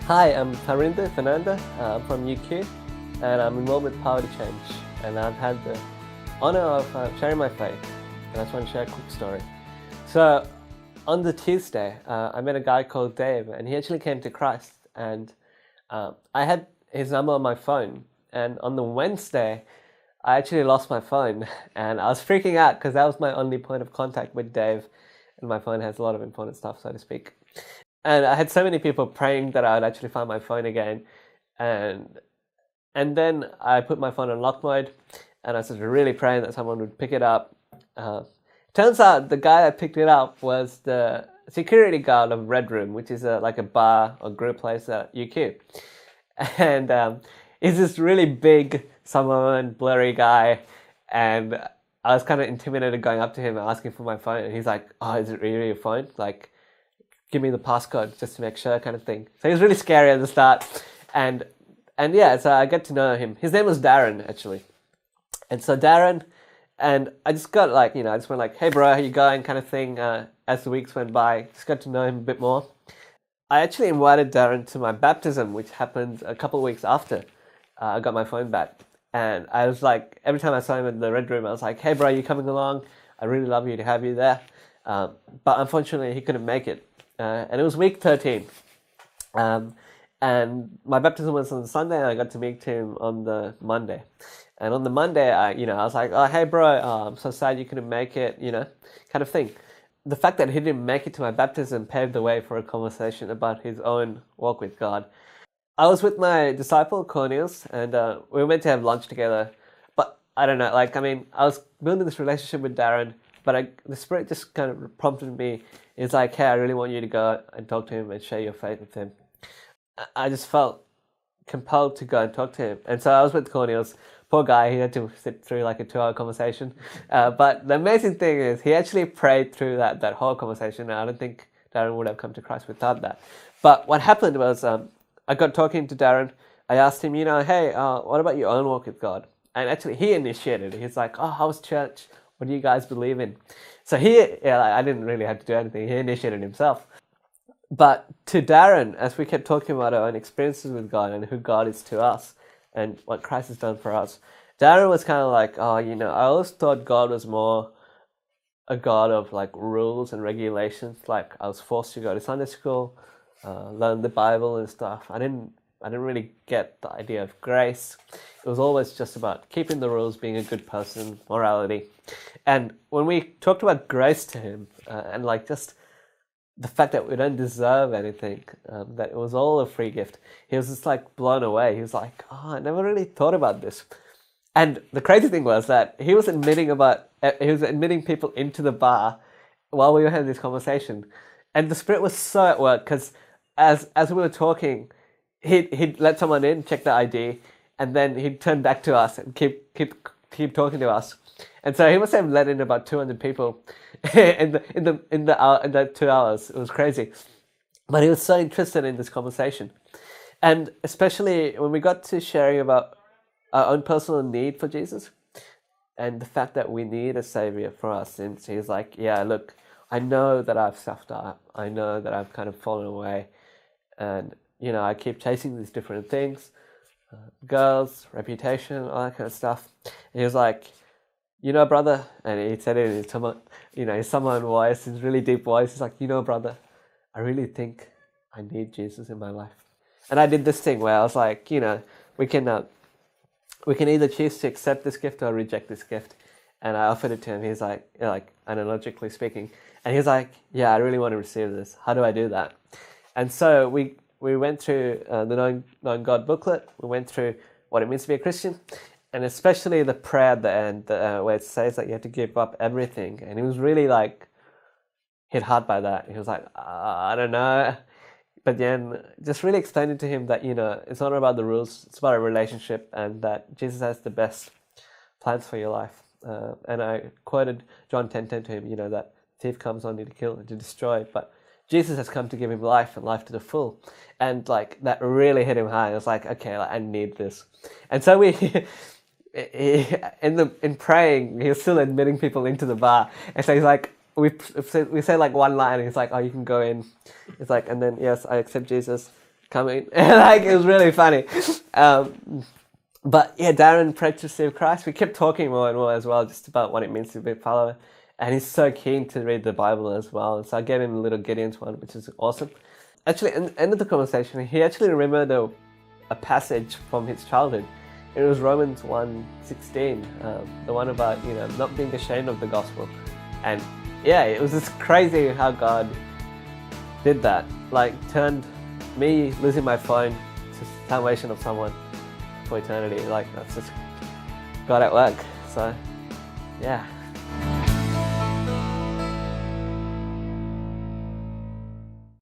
Hi, I'm Tharindu, I'm from UQ, and I'm involved with Power to Change. And I've had the honor of sharing my faith, and I just want to share a quick story. So, on the Tuesday, I met a guy called Dave, and he actually came to Christ, and I had his number on my phone. And on the Wednesday, I actually lost my phone, and I was freaking out because that was my only point of contact with Dave, and my phone has a lot of important stuff, so to speak. And I had so many people praying that I would actually find my phone again, and then I put my phone on lock mode, and I was really praying that someone would pick it up. Turns out the guy that picked it up was the security guard of Red Room, which is like a bar or group place at UQ. And he's this really big, Samoan, blurry guy, and I was kind of intimidated going up to him and asking for my phone, and he's like, "Oh, is it really your phone? Like, give me the passcode just to make sure," kind of thing. So he was really scary at the start, and yeah, so I got to know him. His name was Darren, actually. And so Darren, and I just got I just went like, "Hey bro, how you going?" kind of thing. As the weeks went by, just got to know him a bit more. I actually invited Darren to my baptism, which happened a couple of weeks after I got my phone back. And I was like, every time I saw him in the Red Room, I was like, "Hey bro, you coming along? I really love you to have you there." But unfortunately, he couldn't make it. And it was week 13. And my baptism was on Sunday, and I got to meet him on the Monday. And on the Monday, I was like, "Oh, hey bro, I'm so sad you couldn't make it," kind of thing. The fact that he didn't make it to my baptism paved the way for a conversation about his own walk with God. I was with my disciple, Cornelius, and we were meant to have lunch together. But I don't know, I was building this relationship with Darren, but the Spirit just kind of prompted me. It's like, "Hey, I really want you to go and talk to him and share your faith with him." I just felt compelled to go and talk to him. And so I was with Cornelius. Poor guy, he had to sit through like a 2-hour conversation. But the amazing thing is he actually prayed through that whole conversation. And I don't think Darren would have come to Christ without that. But what happened was I got talking to Darren. I asked him, "Hey, what about your own walk with God?" And actually he initiated it. He's like, "Oh, how's church? What do you guys believe in?" So I didn't really have to do anything. He initiated himself. But to Darren, as we kept talking about our own experiences with God and who God is to us and what Christ has done for us, Darren was kind of like, "Oh, I always thought God was more a God of like rules and regulations. Like I was forced to go to Sunday school, learn the Bible and stuff. I didn't really get the idea of grace. It was always just about keeping the rules, being a good person, morality." And when we talked about grace to him and like just the fact that we don't deserve anything, that it was all a free gift, he was just like blown away. He was like, "Oh, I never really thought about this." And the crazy thing was that he was admitting people into the bar while we were having this conversation. And the Spirit was so at work because as we were talking, he'd let someone in, check the ID, and then he'd turn back to us and keep talking to us. And so he must have let in about 200 people in the 2 hours. It was crazy, but he was so interested in this conversation, and especially when we got to sharing about our own personal need for Jesus and the fact that we need a savior for our sins. He's like, "Yeah, look, I know that I've stuffed up. I know that I've kind of fallen away, and I keep chasing these different things, girls, reputation, all that kind of stuff." And he was like, "Brother," and he said it in his Samoan voice, his really deep voice. He's like, "Brother, I really think I need Jesus in my life." And I did this thing where I was like, we can either choose to accept this gift or reject this gift. And I offered it to him. He's like, analogically speaking, and he's like, "Yeah, I really want to receive this. How do I do that?" And so we went through the Knowing God booklet. We went through what it means to be a Christian. And especially the prayer at the end, where it says that you have to give up everything. And he was really hit hard by that. He was like, "I don't know." But then just really explaining to him that, it's not about the rules, it's about a relationship, and that Jesus has the best plans for your life. And I quoted John 10:10 to him, that thief comes only to kill and to destroy, but Jesus has come to give him life and life to the full. And that really hit him hard. I was like, okay, I need this. And so in praying, he was still admitting people into the bar. And so he's like, we say one line, and he's like, "Oh, you can go in." It's like, and then, "Yes, I accept Jesus. coming. Like, it was really funny. But yeah, Darren prayed to receive Christ. We kept talking more and more as well, just about what it means to be a follower. And he's so keen to read the Bible as well. So I gave him a little Gideon's one, which is awesome. Actually, in the end of the conversation, he actually remembered a passage from his childhood. It was Romans 1:16, the one about, not being ashamed of the gospel. And yeah, it was just crazy how God did that. Like, turned me losing my phone to salvation of someone for eternity. Like, that's just God at work. So yeah.